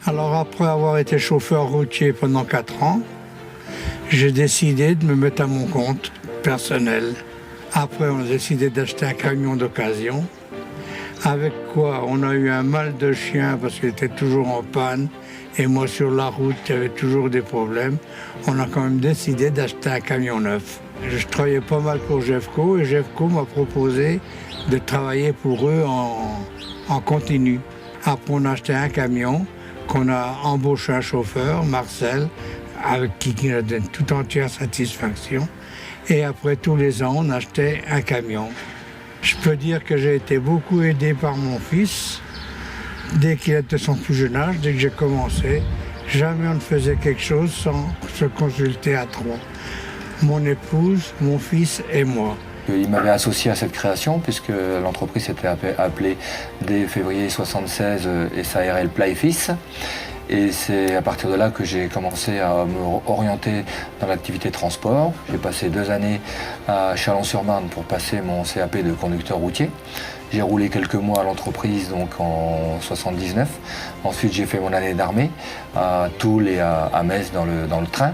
Alors après avoir été chauffeur routier pendant 4 ans, j'ai décidé de me mettre à mon compte personnel. Après, on a décidé d'acheter un camion d'occasion, avec quoi on a eu un mal de chien parce qu'il était toujours en panne. Et moi, sur la route, il y avait toujours des problèmes. On a quand même décidé d'acheter un camion neuf. Je travaillais pas mal pour Jeffco et Jeffco m'a proposé de travailler pour eux en continu. Après, on a acheté un camion qu'on a embauché un chauffeur, Marcel, avec qui il a donné toute entière satisfaction. Et après, tous les ans, on achetait un camion. Je peux dire que j'ai été beaucoup aidé par mon fils. Dès qu'il était de son plus jeune âge, dès que j'ai commencé, jamais on ne faisait quelque chose sans se consulter à 3. Mon épouse, mon fils et moi. Il m'avait associé à cette création puisque l'entreprise s'était appelée dès février 1976 SARL Plat et Fils. Et c'est à partir de là que j'ai commencé à me orienter dans l'activité transport. J'ai passé 2 années à Chalon-sur-Marne pour passer mon CAP de conducteur routier. J'ai roulé quelques mois à l'entreprise donc en 79. Ensuite, j'ai fait mon année d'armée à Toul et à Metz dans le train.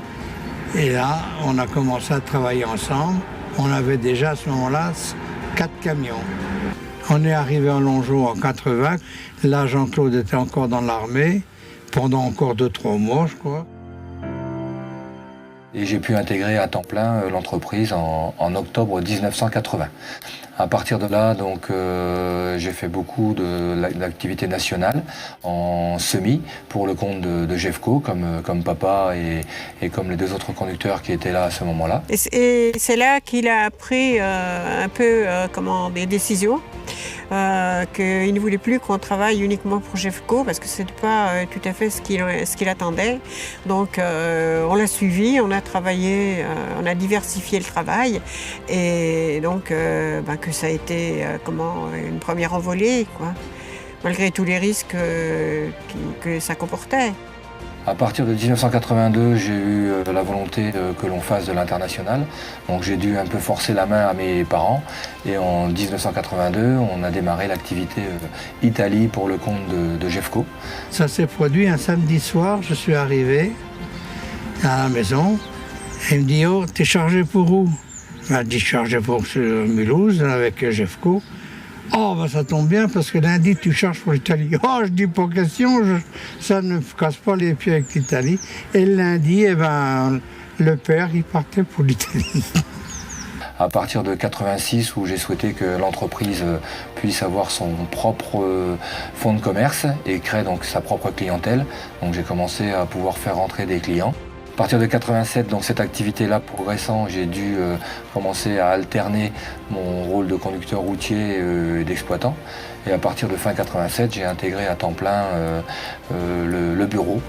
Et là, on a commencé à travailler ensemble. On avait déjà à ce moment-là 4 camions. On est arrivé à Longeau en 80. Là, Jean-Claude était encore dans l'armée, pendant encore 2-3 mois, je crois. Et j'ai pu intégrer à temps plein l'entreprise en octobre 1980. À partir de là, donc, j'ai fait beaucoup d'activités nationales en semi pour le compte de Jeffco, comme papa et comme les 2 autres conducteurs qui étaient là à ce moment-là. Et c'est là qu'il a pris un peu des décisions. Qu'il ne voulait plus qu'on travaille uniquement pour Jeffco parce que ce n'était pas tout à fait ce qu'il attendait. Donc on l'a suivi, on a travaillé, on a diversifié le travail et donc que ça a été une première envolée, quoi, malgré tous les risques que ça comportait. À partir de 1982, j'ai eu la volonté que l'on fasse de l'international. Donc j'ai dû un peu forcer la main à mes parents. Et en 1982, on a démarré l'activité Italie pour le compte de Jeffco. Ça s'est produit un samedi soir, je suis arrivé à la maison. Et il me dit « Oh, t'es chargé pour où ?» Il m'a dit « Chargé pour Mulhouse avec Jeffco. » Oh, ça tombe bien parce que lundi, tu charges pour l'Italie. Oh, je dis pas question, ça ne me casse pas les pieds avec l'Italie. Et le lundi, le père, il partait pour l'Italie. À partir de 86, où j'ai souhaité que l'entreprise puisse avoir son propre fonds de commerce et créer donc sa propre clientèle. Donc j'ai commencé à pouvoir faire rentrer des clients. À partir de 87, donc cette activité-là progressant, j'ai dû commencer à alterner mon rôle de conducteur routier et d'exploitant. Et à partir de fin 87, j'ai intégré à temps plein le bureau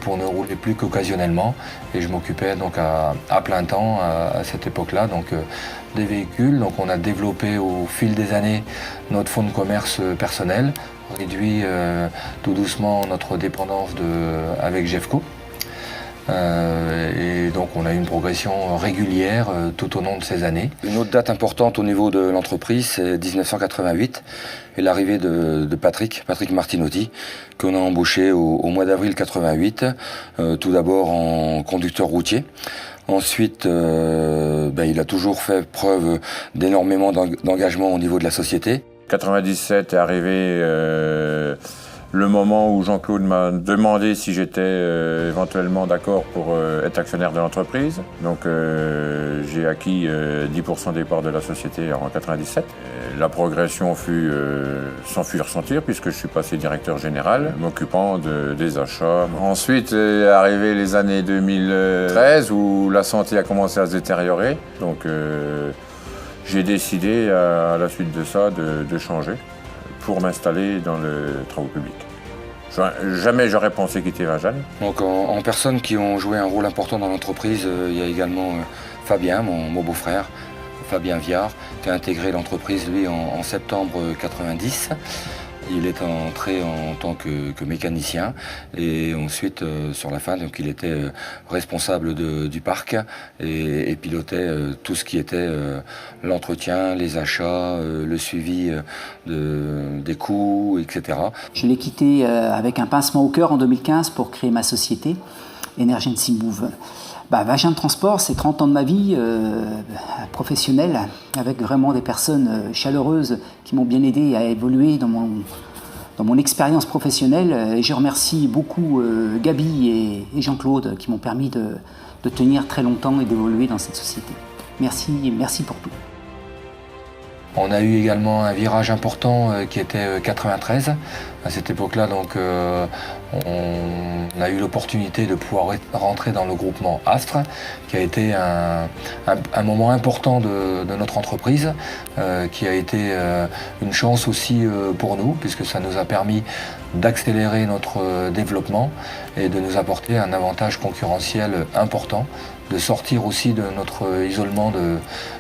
pour ne rouler plus qu'occasionnellement. Et je m'occupais donc à plein temps à cette époque-là des véhicules. Donc on a développé au fil des années notre fonds de commerce personnel, réduit tout doucement notre dépendance avec Jeffco. Et donc on a eu une progression régulière tout au long de ces années. Une autre date importante au niveau de l'entreprise, c'est 1988 et l'arrivée de Patrick Martinotti, qu'on a embauché au mois d'avril 88, tout d'abord en conducteur routier. Ensuite, il a toujours fait preuve d'énormément d'engagement au niveau de la société. 97 est arrivé le moment où Jean-Claude m'a demandé si j'étais éventuellement d'accord pour être actionnaire de l'entreprise. Donc j'ai acquis 10% des parts de la société en 97. La progression s'en fut ressentir puisque je suis passé directeur général, m'occupant des achats. Ensuite est arrivé les années 2013 où la santé a commencé à se détériorer. Donc j'ai décidé à la suite de ça de changer pour m'installer dans le travaux public. Jamais j'aurais pensé quitter Vincennes. Donc en personnes qui ont joué un rôle important dans l'entreprise, il y a également Fabien, mon beau-frère, Fabien Viard, qui a intégré l'entreprise lui en septembre 90. Il est entré en tant que mécanicien et ensuite, sur la fin, donc, il était responsable du parc et pilotait tout ce qui était l'entretien, les achats, le suivi des coûts, etc. Je l'ai quitté avec un pincement au cœur en 2015 pour créer ma société, Energency Move. Vagin de Transport, c'est 30 ans de ma vie professionnelle, avec vraiment des personnes chaleureuses qui m'ont bien aidé à évoluer dans mon expérience professionnelle. Et je remercie beaucoup Gabi et Jean-Claude qui m'ont permis de tenir très longtemps et d'évoluer dans cette société. Merci pour tout. On a eu également un virage important qui était 93. À cette époque-là, donc, on a eu l'opportunité de pouvoir rentrer dans le groupement Astre, qui a été un moment important de notre entreprise, qui a été une chance aussi pour nous, puisque ça nous a permis d'accélérer notre développement et de nous apporter un avantage concurrentiel important, de sortir aussi de notre isolement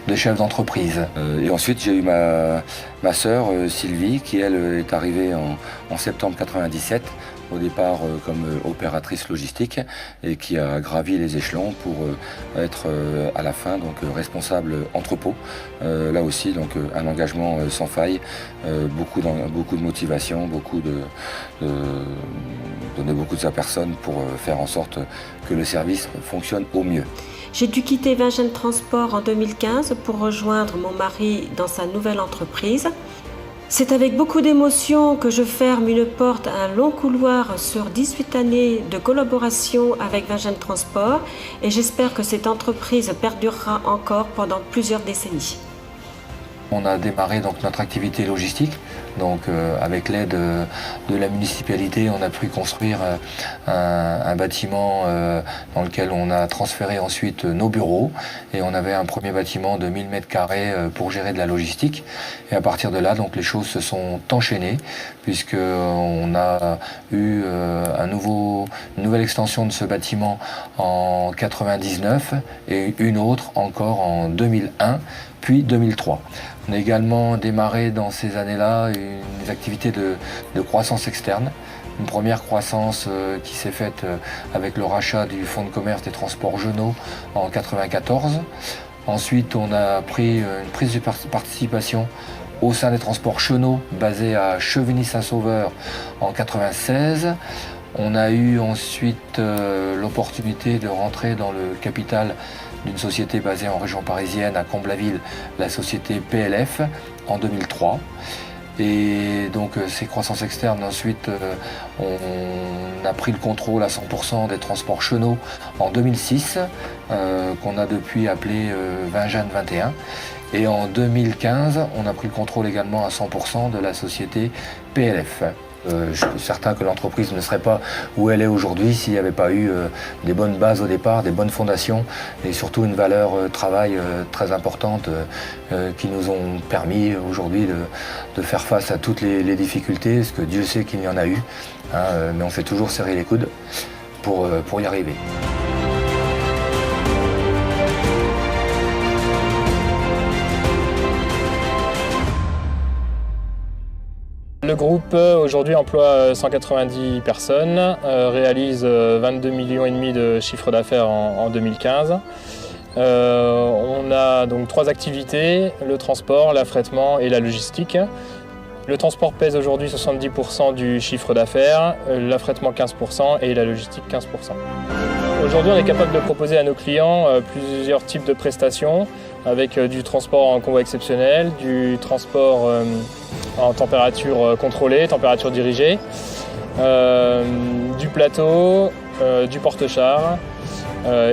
de chef d'entreprise. Et ensuite, j'ai eu ma sœur Sylvie, qui elle est arrivée en septembre 97, au départ comme opératrice logistique, et qui a gravi les échelons pour être à la fin donc responsable entrepôt. Là aussi, donc un engagement sans faille, beaucoup de motivation, donner beaucoup de sa personne pour faire en sorte que le service fonctionne au mieux. J'ai dû quitter Vagin de Transport en 2015 pour rejoindre mon mari dans sa nouvelle entreprise. C'est avec beaucoup d'émotion que je ferme une porte à un long couloir sur 18 années de collaboration avec Vagin de Transport et j'espère que cette entreprise perdurera encore pendant plusieurs décennies. On a démarré donc notre activité logistique. Donc avec l'aide de la municipalité, on a pu construire un bâtiment dans lequel on a transféré ensuite nos bureaux. Et on avait un premier bâtiment de 1000 m² pour gérer de la logistique. Et à partir de là, donc, les choses se sont enchaînées, puisqu'on a eu une nouvelle extension de ce bâtiment en 99 et une autre encore en 2001, puis 2003. On a également démarré dans ces années-là une activité de croissance externe. Une première croissance qui s'est faite avec le rachat du fonds de commerce des transports Jeunot en 1994. Ensuite, on a pris une prise de participation au sein des transports Chenot, basé à Chevigny-Saint-Sauveur en 1996. On a eu ensuite l'opportunité de rentrer dans le capital d'une société basée en région parisienne, à Comble-la-Ville, la société PLF, en 2003. Et donc ces croissances externes, ensuite, on a pris le contrôle à 100% des transports Chenot en 2006, qu'on a depuis appelé Vingin 21. Et en 2015, on a pris le contrôle également à 100% de la société PLF. Je suis certain que l'entreprise ne serait pas où elle est aujourd'hui s'il n'y avait pas eu des bonnes bases au départ, des bonnes fondations et surtout une valeur travail très importante qui nous ont permis aujourd'hui de faire face à toutes les difficultés, parce que Dieu sait qu'il y en a eu, hein, mais on s'est toujours serré les coudes pour y arriver. Le groupe aujourd'hui emploie 190 personnes, réalise 22,5 millions de chiffre d'affaires en 2015. On a donc 3 activités, le transport, l'affrètement et la logistique. Le transport pèse aujourd'hui 70% du chiffre d'affaires, l'affrètement 15% et la logistique 15%. Aujourd'hui, on est capable de proposer à nos clients plusieurs types de prestations, avec du transport en convoi exceptionnel, du transport en température contrôlée, température dirigée, du plateau, du porte-char.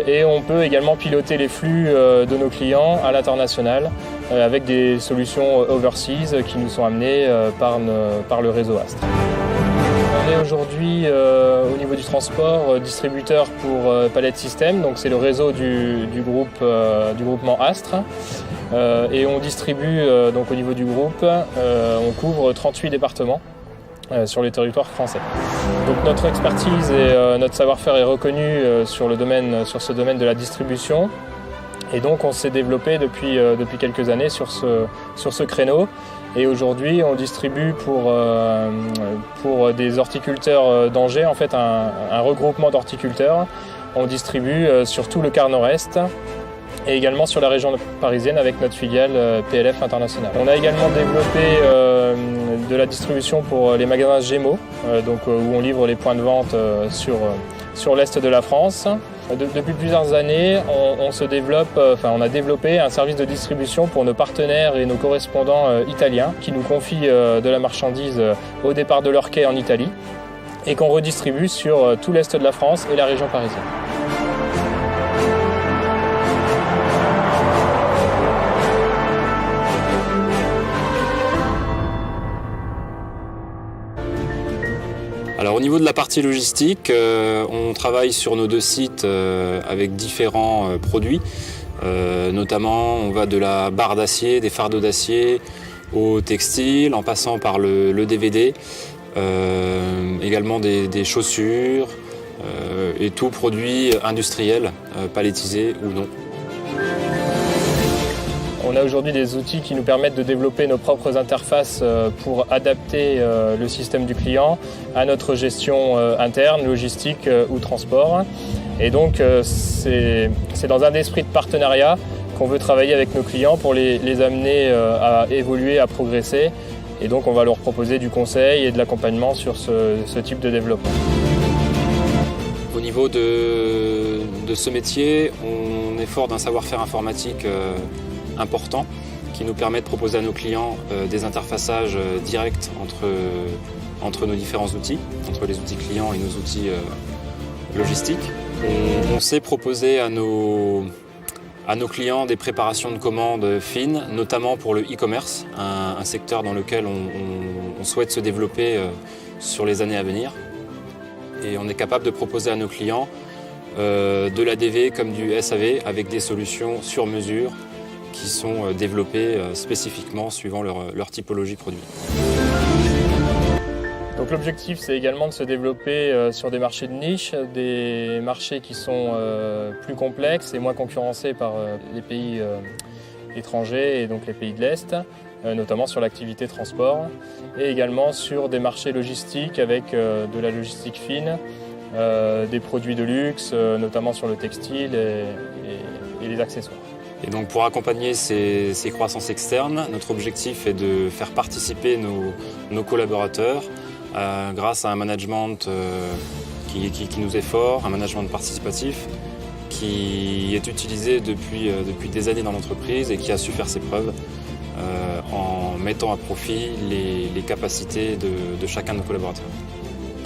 Et on peut également piloter les flux de nos clients à l'international avec des solutions overseas qui nous sont amenées par le réseau Astre. On est aujourd'hui au niveau du transport distributeur pour Pallet System, donc c'est le réseau du groupement Astre. Et on distribue donc au niveau du groupe, on couvre 38 départements sur le territoire français. Donc notre expertise et notre savoir-faire est reconnu sur ce domaine de la distribution. Et donc on s'est développé depuis quelques années sur ce créneau. Et aujourd'hui, on distribue pour des horticulteurs d'Angers, en fait un regroupement d'horticulteurs. On distribue sur tout le quart nord-est et également sur la région parisienne avec notre filiale PLF International. On a également développé de la distribution pour les magasins Gémeaux, où on livre les points de vente sur l'est de la France. Depuis plusieurs années, on a développé un service de distribution pour nos partenaires et nos correspondants italiens qui nous confient de la marchandise au départ de leur quai en Italie et qu'on redistribue sur tout l'est de la France et la région parisienne. Alors au niveau de la partie logistique, on travaille sur nos 2 sites avec différents produits. Notamment, on va de la barre d'acier, des fardeaux d'acier, au textile, en passant par le DVD, également des chaussures et tout produit industriel, palettisé ou non. On a aujourd'hui des outils qui nous permettent de développer nos propres interfaces pour adapter le système du client à notre gestion interne, logistique ou transport. Et donc c'est dans un esprit de partenariat qu'on veut travailler avec nos clients pour les amener à évoluer, à progresser. Et donc on va leur proposer du conseil et de l'accompagnement sur ce type de développement. Au niveau de ce métier, on est fort d'un savoir-faire informatique important qui nous permet de proposer à nos clients des interfaçages directs entre nos différents outils, entre les outils clients et nos outils logistiques. On sait proposer à nos clients des préparations de commandes fines, notamment pour le e-commerce, un secteur dans lequel on souhaite se développer sur les années à venir. Et on est capable de proposer à nos clients de l'ADV comme du SAV avec des solutions sur mesure qui sont développées spécifiquement suivant leur typologie produit. Donc l'objectif, c'est également de se développer sur des marchés de niche, des marchés qui sont plus complexes et moins concurrencés par les pays étrangers et donc les pays de l'Est, notamment sur l'activité transport, et également sur des marchés logistiques avec de la logistique fine, des produits de luxe, notamment sur le textile et les accessoires. Et donc pour accompagner ces croissances externes, notre objectif est de faire participer nos collaborateurs grâce à un management qui nous est fort, un management participatif qui est utilisé depuis des années dans l'entreprise et qui a su faire ses preuves en mettant à profit les capacités de chacun de nos collaborateurs.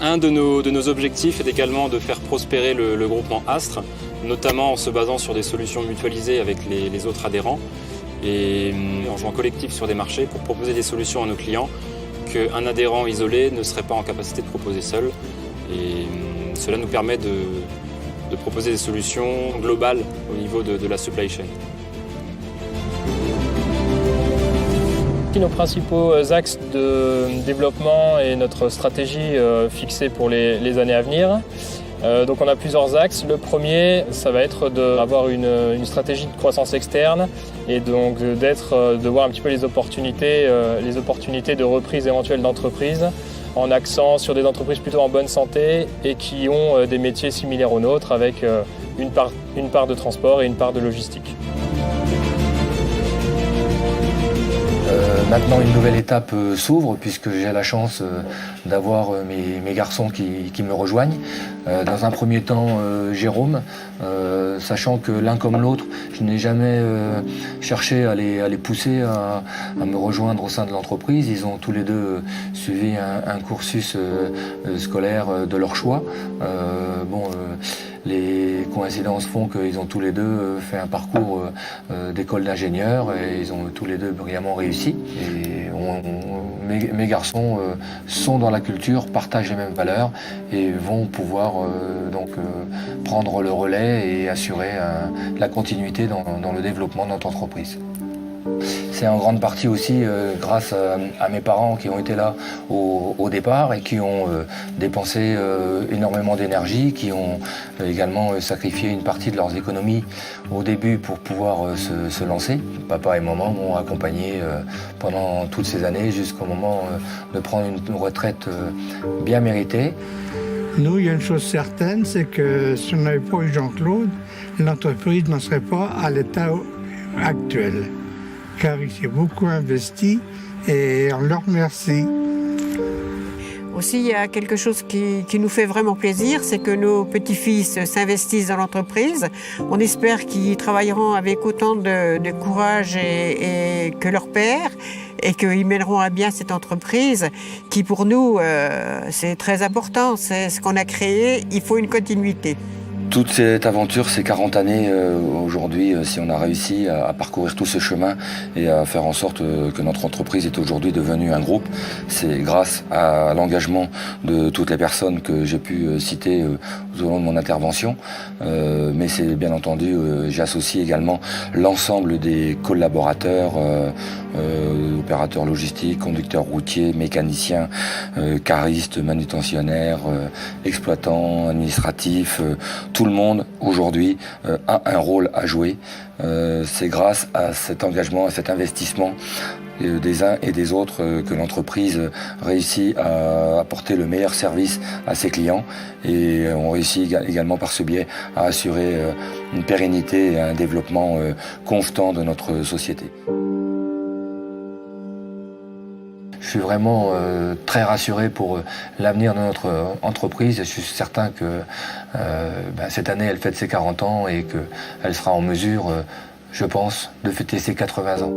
Un de nos objectifs est également de faire prospérer le groupement Astre, notamment en se basant sur des solutions mutualisées avec les autres adhérents et en jouant collectif sur des marchés pour proposer des solutions à nos clients qu'un adhérent isolé ne serait pas en capacité de proposer seul. Et cela nous permet de proposer des solutions globales au niveau de la supply chain. Nos principaux axes de développement et notre stratégie fixée pour les années à venir. Donc on a plusieurs axes. Le premier, ça va être d'avoir une stratégie de croissance externe et donc de voir un petit peu les opportunités de reprise éventuelle d'entreprises en accent sur des entreprises plutôt en bonne santé et qui ont des métiers similaires aux nôtres avec une part de transport et une part de logistique. Maintenant, une nouvelle étape s'ouvre puisque j'ai la chance d'avoir mes garçons qui me rejoignent. Dans un premier temps, Jérôme, sachant que l'un comme l'autre, je n'ai jamais cherché à les pousser à me rejoindre au sein de l'entreprise. Ils ont tous les deux suivi un cursus scolaire de leur choix. Les coïncidences font qu'ils ont tous les deux fait un parcours d'école d'ingénieur et ils ont tous les deux brillamment réussi. Et mes garçons sont dans la culture, partagent les mêmes valeurs et vont pouvoir prendre le relais et assurer la continuité dans le développement de notre entreprise. C'est en grande partie aussi grâce à mes parents qui ont été là au départ et qui ont dépensé énormément d'énergie, qui ont également sacrifié une partie de leurs économies au début pour pouvoir se lancer. Papa et maman m'ont accompagné pendant toutes ces années jusqu'au moment de prendre une retraite bien méritée. Nous, il y a une chose certaine, c'est que si on n'avait pas eu Jean-Claude, l'entreprise n'en serait pas à l'état actuel. Car il s'est beaucoup investi et on le remercie. Aussi, il y a quelque chose qui nous fait vraiment plaisir, c'est que nos petits-fils s'investissent dans l'entreprise. On espère qu'ils travailleront avec autant de courage et que leur père, et qu'ils mèneront à bien cette entreprise qui, pour nous, c'est très important. C'est ce qu'on a créé, il faut une continuité. Toute cette aventure, ces 40 années, aujourd'hui, si on a réussi à parcourir tout ce chemin et à faire en sorte que notre entreprise est aujourd'hui devenue un groupe, c'est grâce à l'engagement de toutes les personnes que j'ai pu citer tout au long de mon intervention. Mais c'est bien entendu, j'associe également l'ensemble des collaborateurs, opérateurs logistiques, conducteurs routiers, mécaniciens, caristes, manutentionnaires, exploitants, administratifs, tout le monde aujourd'hui a un rôle à jouer. C'est grâce à cet engagement, à cet investissement des uns et des autres que l'entreprise réussit à apporter le meilleur service à ses clients et on réussit également par ce biais à assurer une pérennité et un développement constant de notre société. Je suis vraiment très rassuré pour l'avenir de notre entreprise. Je suis certain que cette année, elle fête ses 40 ans et qu'elle sera en mesure, je pense, de fêter ses 80 ans.